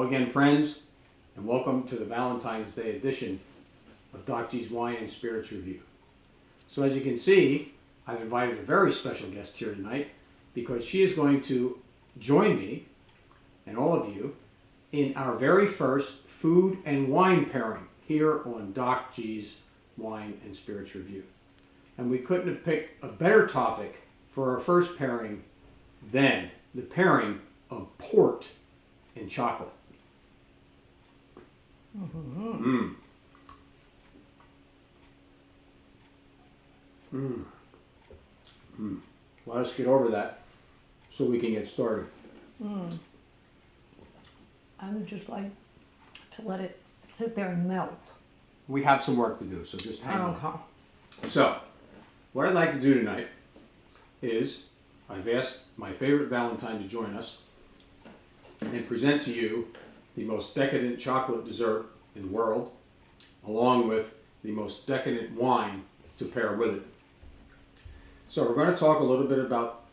again, friends, and welcome to the Valentine's Day edition of Doc G's Wine and Spirits Review. So as you can see, I've invited a very special guest here tonight because she is going to join me and all of you in our very first food and wine pairing here on Doc G's Wine and Spirits Review. And we couldn't have picked a better topic for our first pairing than the pairing of port and chocolate. Mm. Mm. Mm. Let us get over that so we can get started. I would just like to let it sit there and melt. We have some work to do, so just hang on. Okay. So, what I'd like to do tonight is I've asked my favorite Valentine to join us and present to you the most decadent chocolate dessert in the world, along with the most decadent wine to pair with it. So we're going to talk a little bit about,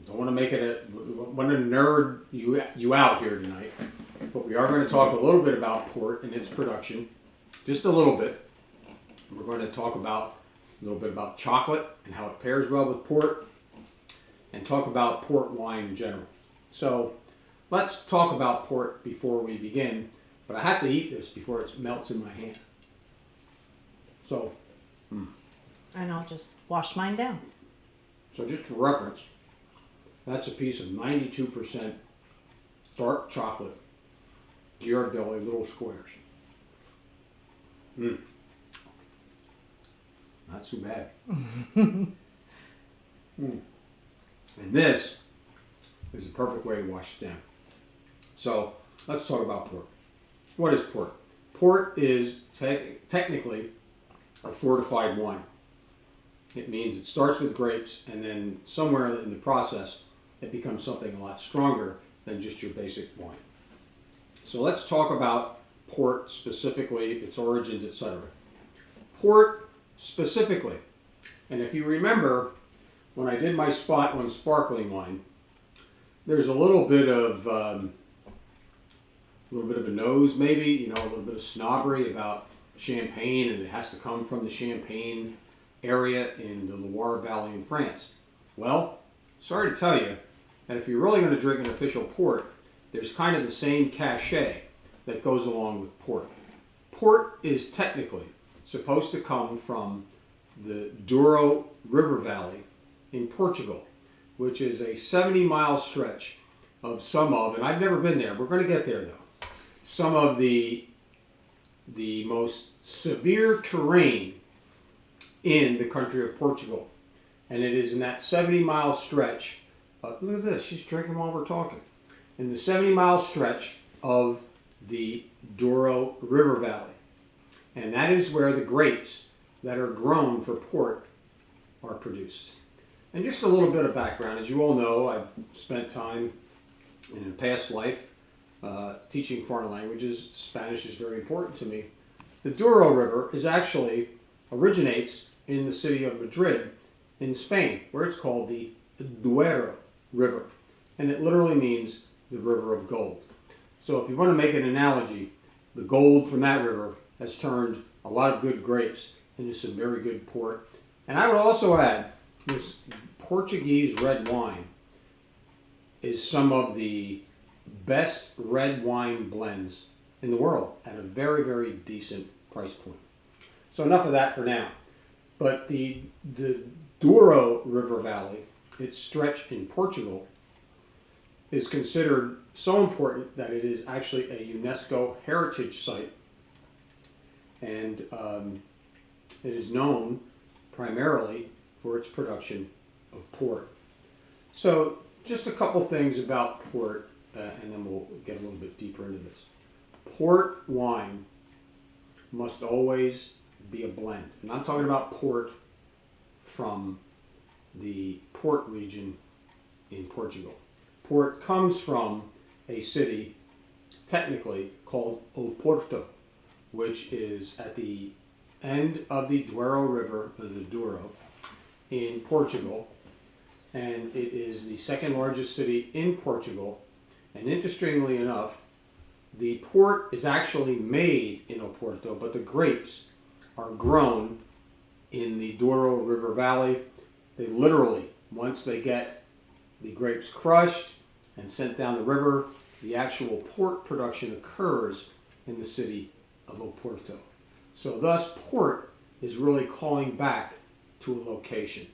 don't want to make it want to nerd you out here tonight, but we are going to talk a little bit about port and its production, just a little bit. We're going to talk about a little bit about chocolate and how it pairs well with port, and talk about port wine in general. So let's talk about port before we begin, but I have to eat this before it melts in my hand. So, And I'll just wash mine down. so just for reference, that's a piece of 92% dark chocolate, Ghirardelli little squares. Not too bad. And this is the perfect way to wash it down. So let's talk about port. What is port? Port is technically a fortified wine. It means it starts with grapes and then somewhere in the process it becomes something a lot stronger than just your basic wine. So let's talk about port specifically, its origins, etc. Port specifically, and if you remember when I did my spot on sparkling wine, there's a little bit of a nose maybe, a little bit of snobbery about champagne, and it has to come from the Champagne area in the Loire Valley in France. Well, sorry to tell you that if you're really going to drink an official port, there's kind of the same cachet that goes along with port. Port is technically supposed to come from the Douro River Valley in Portugal, which is a 70-mile stretch of and I've never been there, we're going to get there though, some of the most severe terrain in the country of Portugal. And it is in that 70-mile stretch, look at this, she's drinking while we're talking, in the 70-mile stretch of the Douro River Valley. And that is where the grapes that are grown for port are produced. And just a little bit of background. As you all know, I've spent time in a past life teaching foreign languages. Spanish is very important to me. The Douro River originates in the city of Madrid in Spain, where it's called the Duero River. And it literally means the river of gold. So if you want to make an analogy, the gold from that river has turned a lot of good grapes into some very good port. And I would also add, this Portuguese red wine is some of the best red wine blends in the world at a very, very decent price point. So enough of that for now. But the Douro River Valley, its stretch in Portugal, is considered so important that it is actually a UNESCO heritage site. And it is known primarily for its production of port. So just a couple things about port, and then we'll get a little bit deeper into this. Port wine must always be a blend. And I'm talking about port from the port region in Portugal. Port comes from a city technically called Oporto, which is at the end of the Douro River, the Douro, in Portugal, and it is the second largest city in Portugal. And interestingly enough, the port is actually made in Oporto, but the grapes are grown in the Douro River Valley. They literally, once they get the grapes crushed and sent down the river, the actual port production occurs in the city of Oporto. So thus, port is really calling back to a location.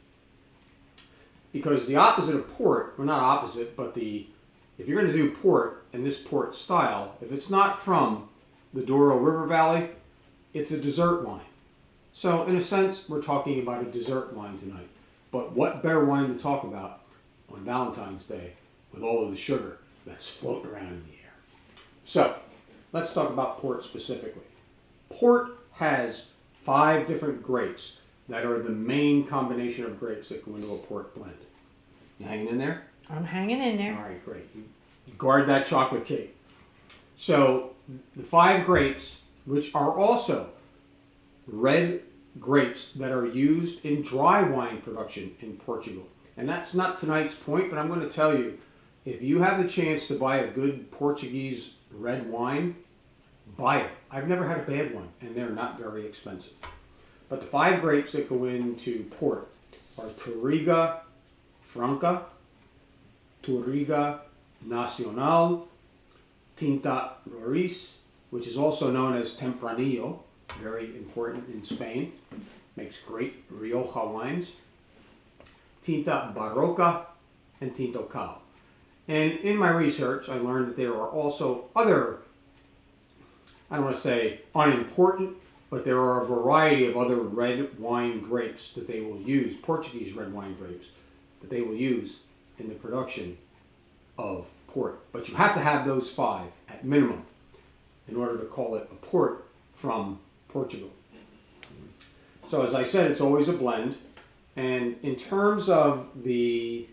Because the opposite of port, or not opposite, but if you're going to do port and this port style, if it's not from the Douro River Valley, it's a dessert wine. So in a sense, we're talking about a dessert wine tonight. But what better wine to talk about on Valentine's Day with all of the sugar that's floating around in the air? So let's talk about port specifically. Port has 5 different grapes that are the main combination of grapes that go into a port blend. You hanging in there? I'm hanging in there. All right, great. You guard that chocolate cake. So the 5 grapes, which are also red grapes that are used in dry wine production in Portugal. And that's not tonight's point, but I'm going to tell you, if you have the chance to buy a good Portuguese red wine, buy it. I've never had a bad one, and they're not very expensive. But the 5 grapes that go into port are Touriga Franca, Touriga Nacional, Tinta Roriz, which is also known as Tempranillo, very important in Spain, makes great Rioja wines, Tinta Barroca, and Tinto Cao. And in my research, I learned that there are also other, I don't want to say unimportant, but there are a variety of other red wine grapes that they will use, Portuguese red wine grapes, that they will use in the production of port. But you have to have those 5 at minimum in order to call it a port from Portugal. So as I said, it's always a blend. And in terms of the,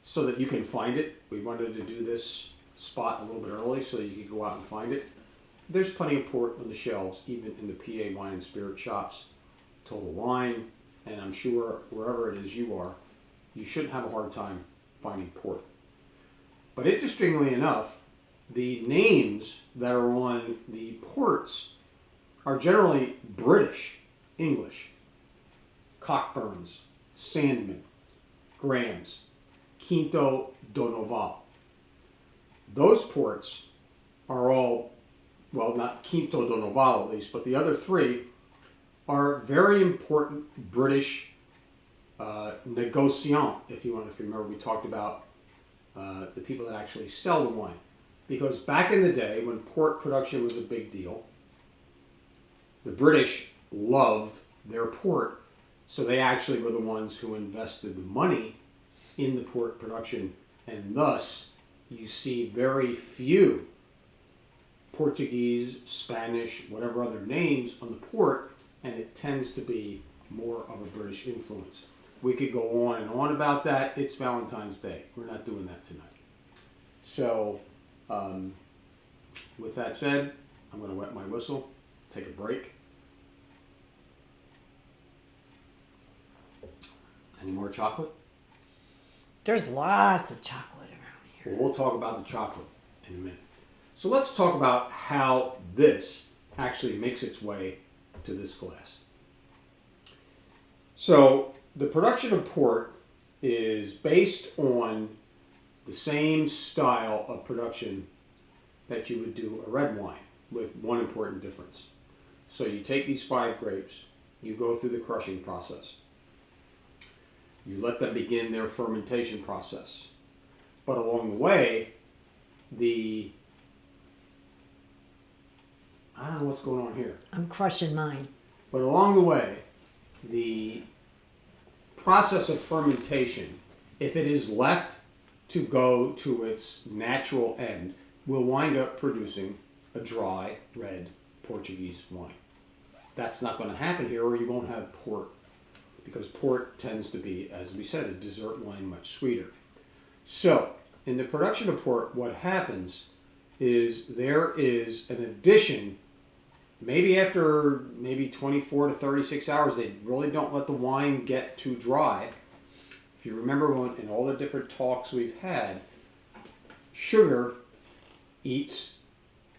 so that you can find it, we wanted to do this spot a little bit early so you could go out and find it. There's plenty of port on the shelves, even in the PA wine and spirit shops, Total Wine, and I'm sure wherever it is you are, you shouldn't have a hard time finding port. But interestingly enough, the names that are on the ports are generally British English. Cockburns, Sandman, Graham's, Quinto do Noval. Those ports are all, well, not Quinto do Noval at least, but the other 3 are very important British negociant, if you remember, we talked about the people that actually sell the wine. Because back in the day, when port production was a big deal, the British loved their port, so they actually were the ones who invested the money in the port production, and thus you see very few Portuguese, Spanish, whatever other names on the port, and it tends to be more of a British influence. We could go on and on about that. It's Valentine's Day. We're not doing that tonight. So, with that said, I'm going to wet my whistle, take a break. Any more chocolate? There's lots of chocolate around here. Well, we'll talk about the chocolate in a minute. So let's talk about how this actually makes its way to this glass. So the production of port is based on the same style of production that you would do a red wine, with one important difference. So you take these 5 grapes, you go through the crushing process. You let them begin their fermentation process. But along the way, I don't know what's going on here. I'm crushing mine. But along the way, the process of fermentation, if it is left to go to its natural end, will wind up producing a dry, red Portuguese wine. That's not going to happen here, or you won't have port, because port tends to be, as we said, a dessert wine, much sweeter. So, in the production of port, what happens is there is an addition. Maybe after 24 to 36 hours, they really don't let the wine get too dry. If you remember in all the different talks we've had, sugar eats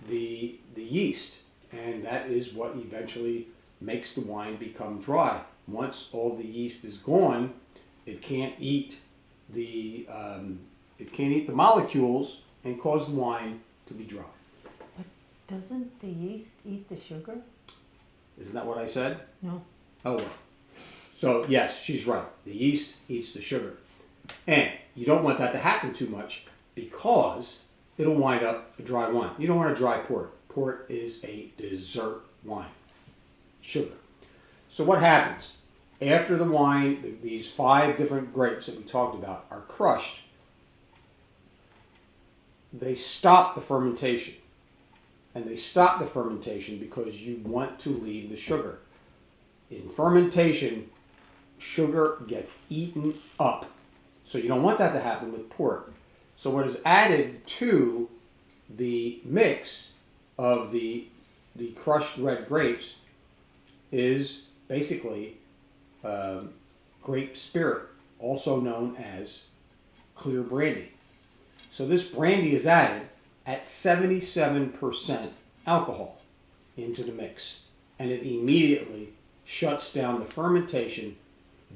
the yeast, and that is what eventually makes the wine become dry. Once all the yeast is gone, it can't eat the molecules and cause the wine to be dry. But doesn't the yeast eat the sugar? Isn't that what I said? No. Oh well. So yes, she's right. The yeast eats the sugar. And you don't want that to happen too much because it'll wind up a dry wine. You don't want a dry port. Port is a dessert wine. Sugar. So what happens? After the wine, these 5 different grapes that we talked about are crushed. They stop the fermentation. And they stop the fermentation because you want to leave the sugar. In fermentation, sugar gets eaten up. So you don't want that to happen with port. So what is added to the mix of the crushed red grapes is basically grape spirit, also known as clear brandy. So this brandy is added at 77% alcohol into the mix, and it immediately shuts down the fermentation,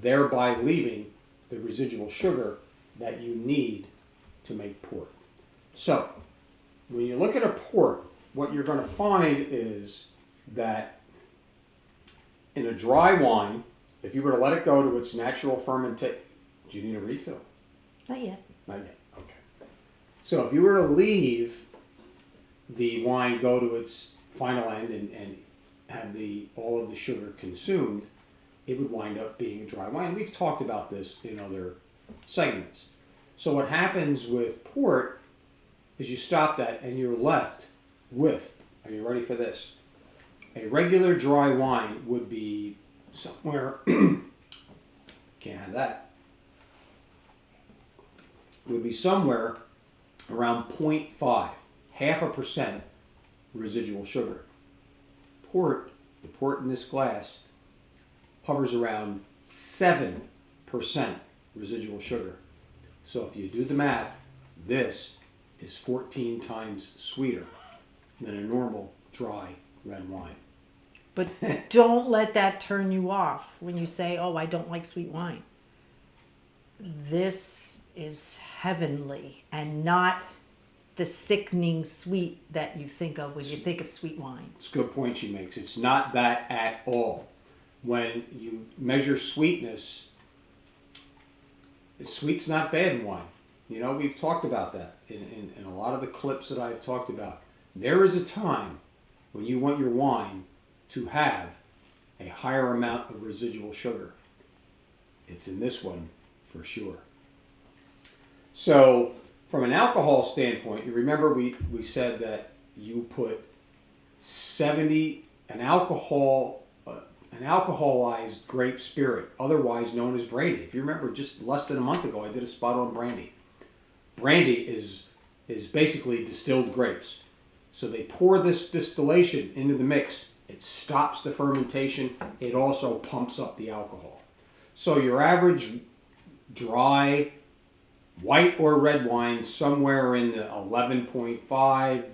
thereby leaving the residual sugar that you need to make port. So when you look at a port, what you're going to find is that in a dry wine, if you were to let it go to its natural fermentation, do you need a refill? Not yet. Not yet. Okay. So if you were to leave the wine go to its final end and have all of the sugar consumed, it would wind up being a dry wine. We've talked about this in other segments. So what happens with port is you stop that and you're left with, are you ready for this? A regular dry wine would be somewhere, can't have that, would be somewhere around 0.5, 0.5% residual sugar. The port in this glass hovers around 7% residual sugar. So if you do the math, this is 14 times sweeter than a normal dry red wine. But don't let that turn you off when you say, oh, I don't like sweet wine. This is heavenly and not the sickening sweet that you think of when you think of sweet wine. It's a good point she makes. It's not that at all. When you measure sweetness, sweet's not bad in wine. You know, we've talked about that in a lot of the clips that I've talked about. There is a time when you want your wine to have a higher amount of residual sugar. It's in this one for sure. So from an alcohol standpoint, you remember we said that you put an alcoholized grape spirit, otherwise known as brandy. If you remember, just less than a month ago, I did a spot on brandy. Brandy is basically distilled grapes. So they pour this distillation into the mix. It stops the fermentation. It also pumps up the alcohol. So your average dry white or red wine, somewhere in the 11.5,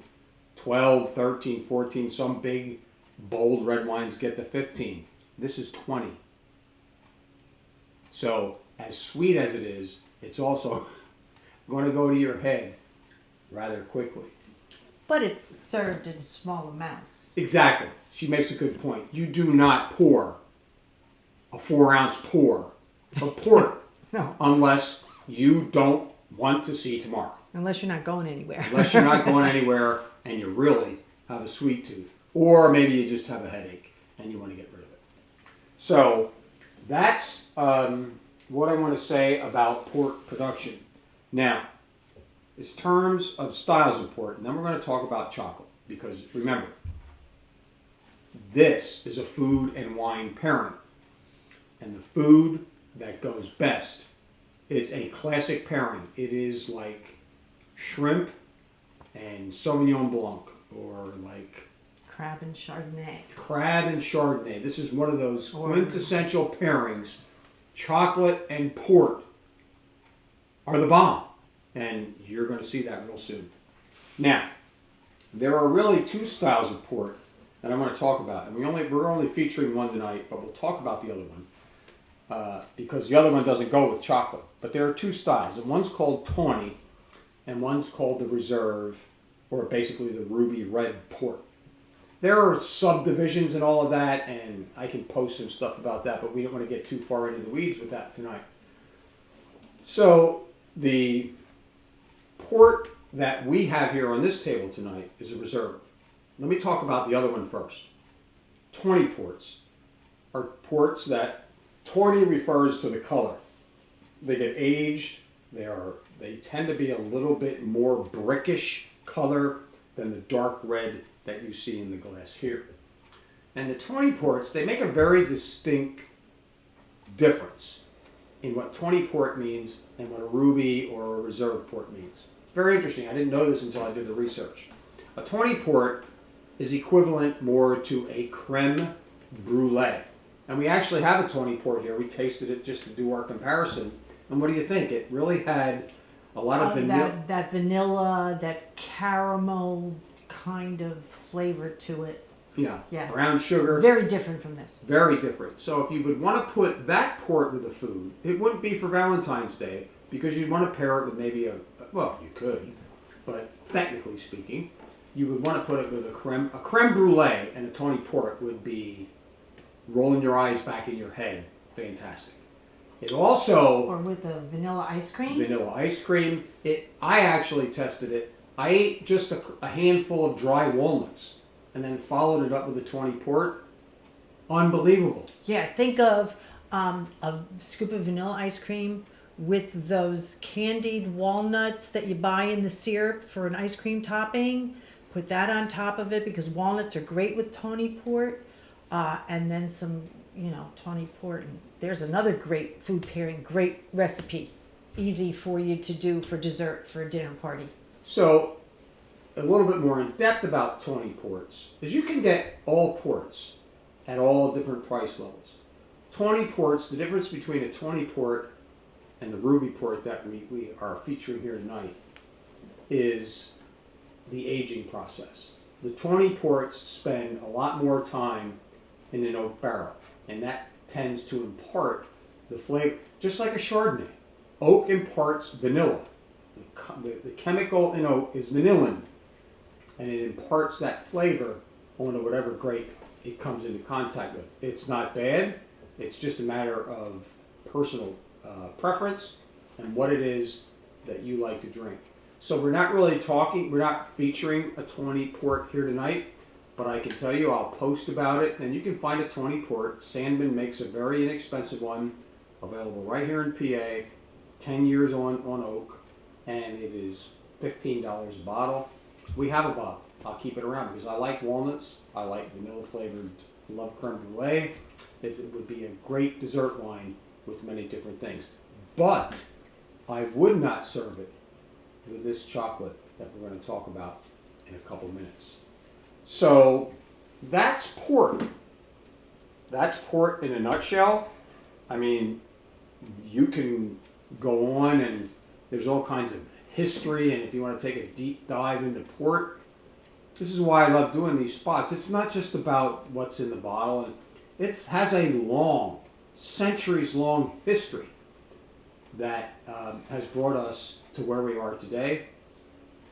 12, 13, 14, some big, bold red wines get to 15. This is 20. So as sweet as it is, it's also going to go to your head rather quickly. But it's served in small amounts. Exactly. She makes a good point. You do not pour a 4-ounce pour of port No. unless you don't want to see tomorrow. Unless you're not going anywhere. Unless you're not going anywhere and you really have a sweet tooth. Or maybe you just have a headache and you want to get rid of it. So that's what I want to say about port production. Now, in terms of styles of port, and then we're going to talk about chocolate. Because remember, this is a food and wine pairing. And the food that goes best is a classic pairing. It is like shrimp and Sauvignon Blanc, or like Crab and Chardonnay. crab and Chardonnay. This is one of those quintessential pairings. Chocolate and port are the bomb. And you're going to see that real soon. Now, There are really two styles of port that I'm going to talk about, and we're only featuring one tonight, but we'll talk about the other one because the other one doesn't go with chocolate. But there are two styles, and one's called Tawny, and one's called the Reserve, or basically the Ruby Red Port. There are subdivisions and all of that, and I can post some stuff about that, but we don't want to get too far into the weeds with that tonight. So the port that we have here on this table tonight is a Reserve. Let me talk about the other one first. Tawny ports are ports that tawny refers to the color. They get aged. They tend to be a little bit more brickish color than the dark red that you see in the glass here. And the tawny ports, they make a very distinct difference in what tawny port means and what a ruby or a reserve port means. It's very interesting. I didn't know this until I did the research. A tawny port is equivalent more to a creme brulee. And we actually have a tawny port here. We tasted it just to do our comparison. And what do you think? It really had a lot of vanilla. That vanilla, that caramel kind of flavor to it. Yeah. Yeah. Brown sugar. Very different from this. Very different. So if you would want to put that port with a food, it wouldn't be for Valentine's Day because you'd want to pair it with maybe well, you could, but technically speaking, you would want to put it with a creme brulee, and a tawny port would be rolling your eyes back in your head. Fantastic. It also... Or with a vanilla ice cream? Vanilla ice cream. I actually tested it. I ate just a handful of dry walnuts and then followed it up with a tawny port. Unbelievable. Yeah, think of a scoop of vanilla ice cream with those candied walnuts that you buy in the syrup for an ice cream topping. Put that on top of it because walnuts are great with tawny port. And then some, tawny port. And there's another great food pairing, great recipe. Easy for you to do for dessert for a dinner party. So, a little bit more in depth about tawny ports is you can get all ports at all different price levels. Tawny ports, the difference between a tawny port and the ruby port that we are featuring here tonight is the aging process. The tawny ports spend a lot more time in an oak barrel, and that tends to impart the flavor, just like a Chardonnay. Oak imparts vanilla. The chemical in oak is vanillin, and it imparts that flavor onto whatever grape it comes into contact with. It's not bad. It's just a matter of personal preference and what it is that you like to drink. So we're not featuring a tawny port here tonight, but I can tell you I'll post about it, and you can find a tawny port. Sandman makes a very inexpensive one, available right here in PA, 10 years on oak, and it is $15 a bottle. We have a bottle. I'll keep it around because I like walnuts. I like vanilla flavored, love creme brulee. It would be a great dessert wine with many different things. But I would not serve it with this chocolate that we're going to talk about in a couple minutes. So that's port. That's port in a nutshell. I mean, you can go on and there's all kinds of history, and if you want to take a deep dive into port, this is why I love doing these spots. It's not just about what's in the bottle. It has a long, centuries-long history that has brought us to where we are today.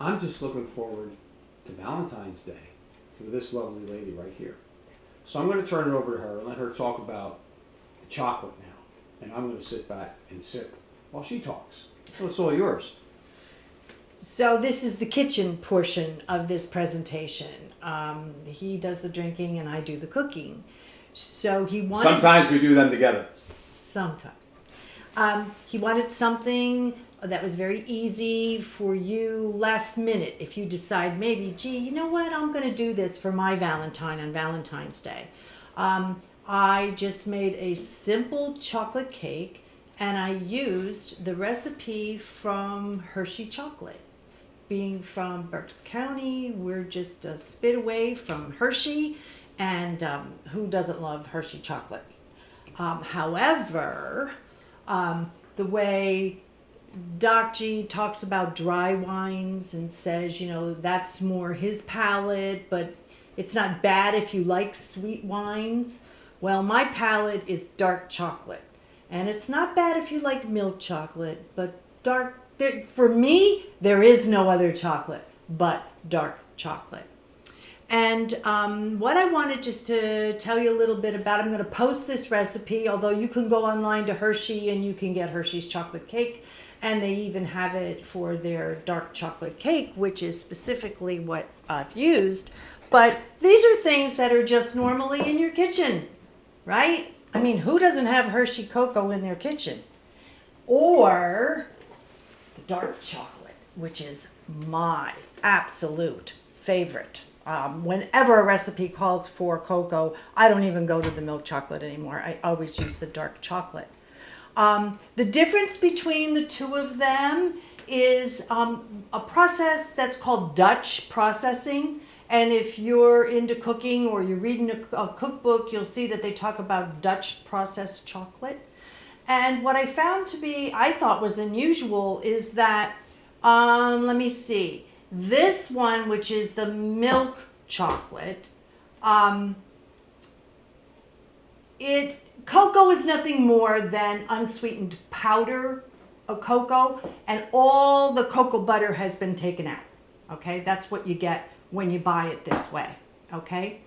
I'm just looking forward to Valentine's Day with this lovely lady right here. So I'm going to turn it over to her and let her talk about the chocolate now. And I'm going to sit back and sip while she talks. So it's all yours. So this is the kitchen portion of this presentation. He does the drinking and I do the cooking. So he wanted... Sometimes we do them together. Sometimes. He wanted something that was very easy for you last minute. If you decide maybe, gee, you know what, I'm going to do this for my Valentine on Valentine's Day. I just made a simple chocolate cake and I used the recipe from Hershey Chocolate. Being from Berks County, we're just a spit away from Hershey, and who doesn't love Hershey chocolate? However, the way Doc G talks about dry wines and says, that's more his palate, but it's not bad if you like sweet wines. Well, my palate is dark chocolate. And it's not bad if you like milk chocolate, but for me, there is no other chocolate but dark chocolate. And what I wanted just to tell you a little bit about, I'm going to post this recipe, although you can go online to Hershey and you can get Hershey's chocolate cake. And they even have it for their dark chocolate cake, which is specifically what I've used. But these are things that are just normally in your kitchen, right? I mean, who doesn't have Hershey cocoa in their kitchen? Or the dark chocolate, which is my absolute favorite. Whenever a recipe calls for cocoa, I don't even go to the milk chocolate anymore. I always use the dark chocolate. The difference between the two of them is a process that's called Dutch processing. And if you're into cooking or you're reading a cookbook, you'll see that they talk about Dutch processed chocolate. And what I found to be, I thought was unusual, is that, let me see, this one, which is the milk chocolate, cocoa is nothing more than unsweetened powder of cocoa, and all the cocoa butter has been taken out. Okay, that's what you get when you buy it this way. Okay,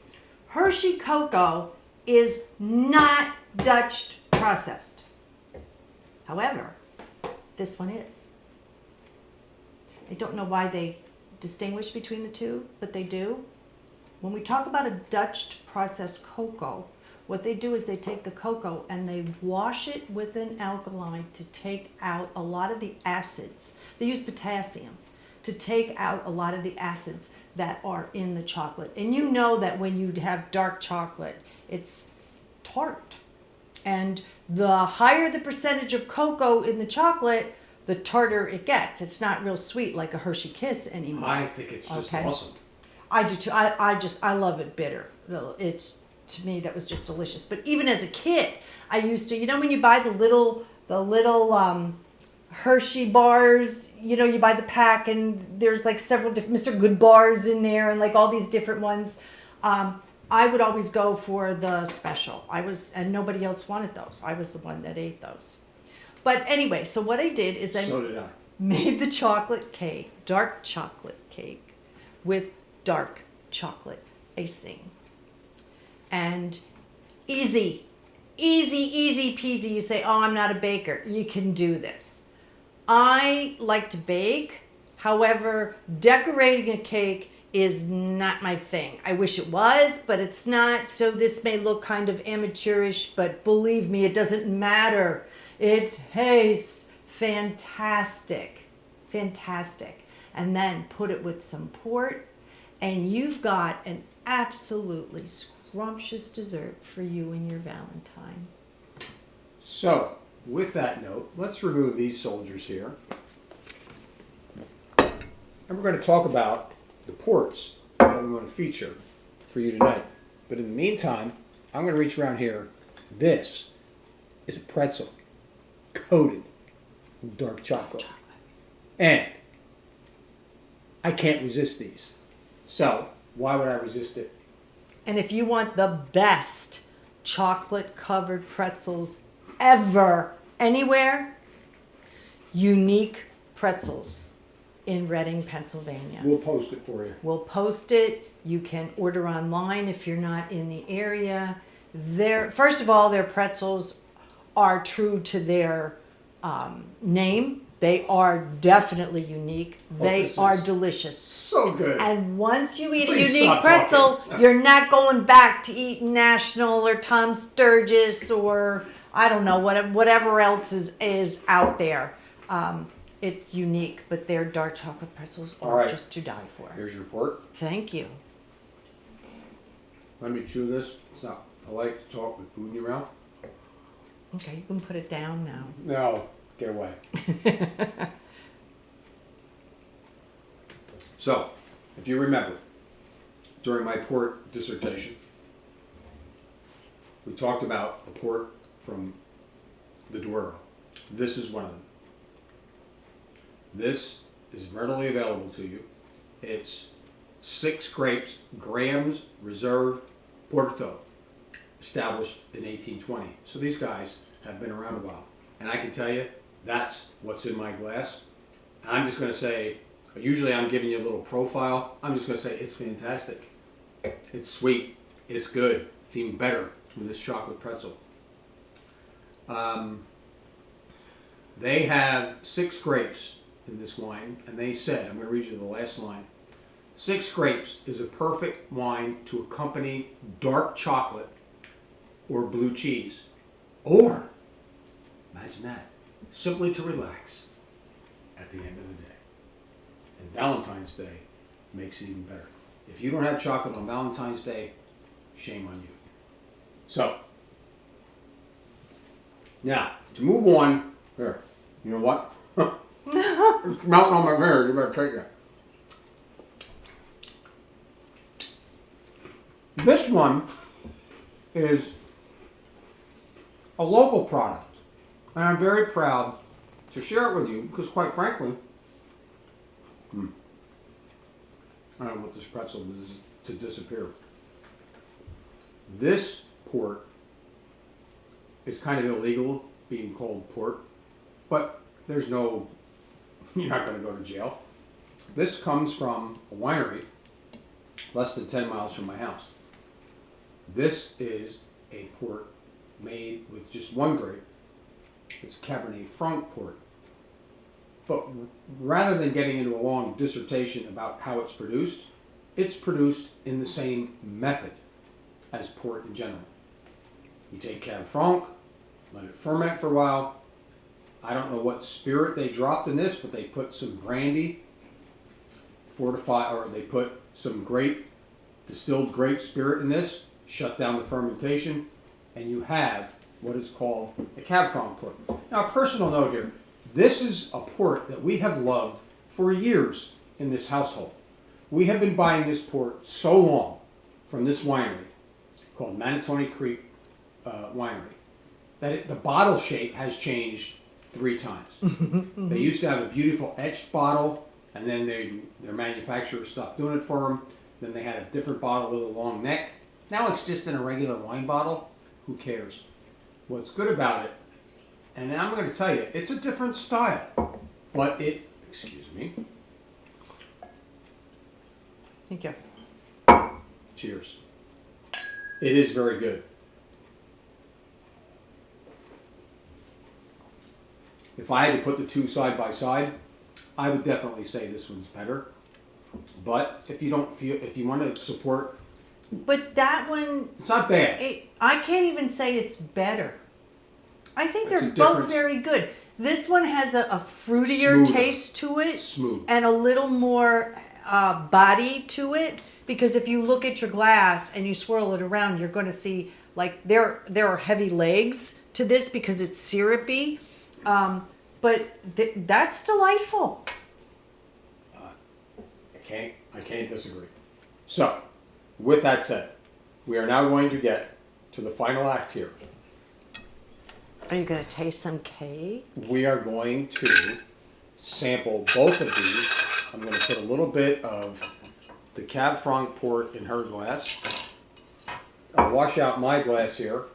Hershey cocoa is not Dutch processed. However, this one is. I don't know why they distinguish between the two, but they do. When we talk about a Dutch processed cocoa, what they do is they take the cocoa and they wash it with an alkaline to take out a lot of the acids. They use potassium to take out a lot of the acids that are in the chocolate. And you know that when you have dark chocolate, it's tart. And the higher the percentage of cocoa in the chocolate, the tartar it gets. It's not real sweet like a Hershey Kiss anymore. I think it's just awesome. I do too. I love it bitter. It's, to me, that was just delicious. But even as a kid, I used to, when you buy the little Hershey bars, you buy the pack and there's like several different Mr. Good bars in there and like all these different ones. I would always go for the special. And nobody else wanted those. I was the one that ate those. But anyway, so what I did is I made the chocolate cake, dark chocolate cake, with dark chocolate icing. And easy peasy. You say, oh, I'm not a baker. You can do this. I like to bake. However, decorating a cake is not my thing. I wish it was, but it's not. So this may look kind of amateurish, but believe me, it doesn't matter. It tastes fantastic. Fantastic. And then put it with some port, and you've got an absolutely scrumptious dessert for you and your Valentine. So, with that note, let's remove these soldiers here. And we're going to talk about the ports that we want to feature for you tonight. But in the meantime, I'm going to reach around here. This is a pretzel coated in dark chocolate. And I can't resist these. So, why would I resist it? And if you want the best chocolate-covered pretzels ever, anywhere, Unique Pretzels in Reading, Pennsylvania. We'll post it for you. We'll post it. You can order online if you're not in the area. First of all, their pretzels are true to their name. They are definitely unique. They are delicious. So good. And once you eat Please a unique pretzel, you're not going back to eat National or Tom Sturgis or I don't know, whatever else is out there. It's unique, but their dark chocolate pretzels are just to die for. Here's your port. Thank you. Let me chew this. It's not polite to talk with food in your mouth. Okay, you can put it down now. No, get away. So, if you remember, during my port dissertation, we talked about a port from the Douro. This is one of them. This is readily available to you. It's 6 grapes, Graham's Reserve Porto, established in 1820. So these guys have been around a while. And I can tell you, that's what's in my glass. I'm just going to say, usually I'm giving you a little profile. I'm just going to say it's fantastic. It's sweet. It's good. It's even better with this chocolate pretzel. They have 6 grapes in this wine, and they said, I'm going to read you the last line. 6 grapes is a perfect wine to accompany dark chocolate or blue cheese. Or, imagine that, simply to relax at the end of the day. And Valentine's Day makes it even better. If you don't have chocolate on Valentine's Day, shame on you. So, now, to move on, here, you know what? It's melting on my mirror, you better take that. This one is a local product, and I'm very proud to share it with you because, quite frankly, I don't want this pretzel to disappear. This port is kind of illegal being called port, but there's no, you're not going to go to jail. This comes from a winery less than 10 miles from my house. This is a port made with just one grape. It's Cabernet Franc port. But rather than getting into a long dissertation about how it's produced in the same method as port in general. You take Cab Franc, let it ferment for a while. I don't know what spirit they dropped in this, but they put some brandy, or they put some distilled grape spirit in this, shut down the fermentation, and you have what is called a Cab Franc port. Now, a personal note here. This is a port that we have loved for years in this household. We have been buying this port so long from this winery called Manatoni Creek Winery that the bottle shape has changed 3 times. They used to have a beautiful etched bottle, and then their manufacturer stopped doing it for them. Then they had a different bottle with a long neck. Now it's just in a regular wine bottle. Who cares? What's good about it, and I'm going to tell you, it's a different style, but excuse me. Thank you. Cheers. It is very good. If I had to put the two side by side, I would definitely say this one's better. But if you want to support, But that one, it's not bad. I can't even say it's better. I think It's they're a both difference. very good. This one has a fruitier Smoother. taste to it. Smooth. And a little more body to it. Because if you look at your glass and you swirl it around, you're going to see like there are heavy legs to this because it's syrupy. But that's delightful. I can't disagree. So, with that said, we are now going to get to the final act here. Are you going to taste some cake? We are going to sample both of these. I'm going to put a little bit of the Cab Franc port in her glass. I'll wash out my glass here.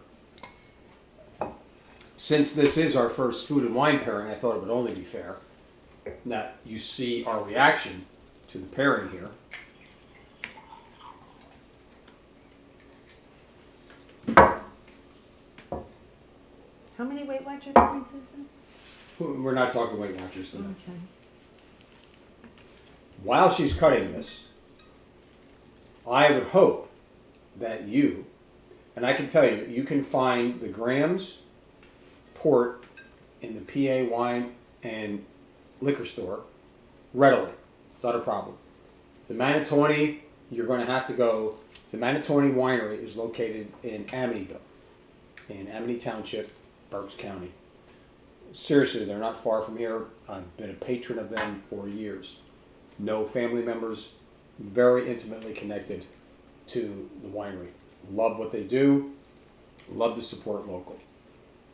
Since this is our first food and wine pairing, I thought it would only be fair that you see our reaction to the pairing here. How many Weight Watcher points is it? We're not talking Weight Watchers today. Okay. While she's cutting this, I would hope that you, and I can tell you, you can find the Graham's port in the PA wine and liquor store readily. It's not a problem. The Manatoni, you're going to have to go. The Manatoni Winery is located in Amityville, in Amity Township, Berks County. Seriously, they're not far from here. I've been a patron of them for years. No family members, very intimately connected to the winery. Love what they do, love to support local.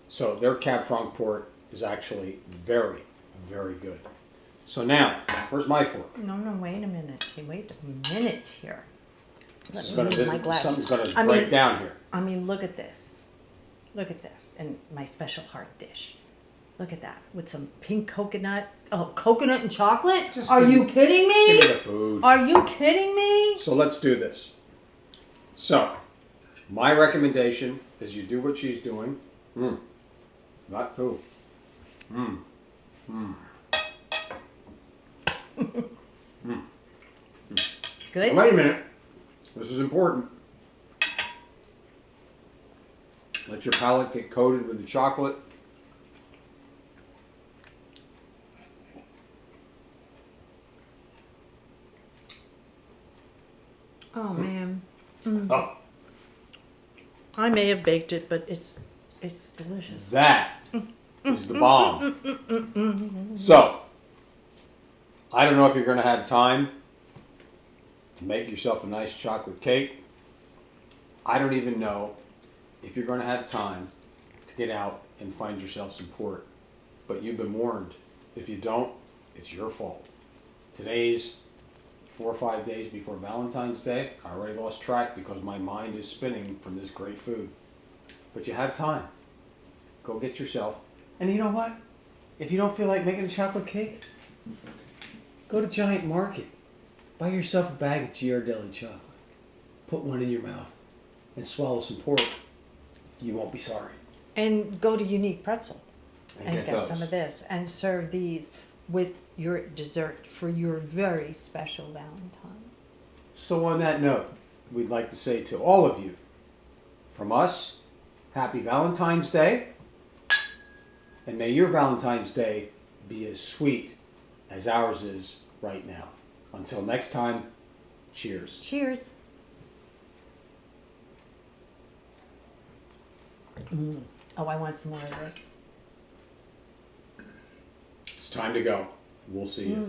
So their Cab Franc port is actually very, very good. So now, where's my fork? No, wait a minute. Okay, wait a minute here. Let It's me gonna move my glass. something's gonna I break mean- down here. I mean, look at this. Look at this. And my special heart dish. Look at that. With some pink coconut. Oh, coconut and chocolate? Just Are give you me- kidding Give me me? the food. Are you kidding me? So let's do this. So, my recommendation is you do what she's doing. Not who. Good? Wait a minute. This is important. Let your palate get coated with the chocolate. Oh, man. Oh, I may have baked it, but it's delicious. that is the bomb. So, I don't know if you're going to have time to make yourself a nice chocolate cake. I don't even know if you're going to have time to get out and find yourself some port. But you've been warned. If you don't, it's your fault. Today's 4 or 5 days before Valentine's Day. I already lost track because my mind is spinning from this great food. But you have time. Go get yourself. And you know what? If you don't feel like making a chocolate cake, go to Giant Market. Buy yourself a bag of Ghirardelli chocolate. Put one in your mouth and swallow some pork. You won't be sorry. And go to Unique Pretzel and get get those. some of this and serve these with your dessert for your very special Valentine. So on that note, we'd like to say to all of you, from us, Happy Valentine's Day. And may your Valentine's Day be as sweet as ours is right now. Until next time, cheers. Cheers. Oh, I want some more of this. It's time to go. We'll see you.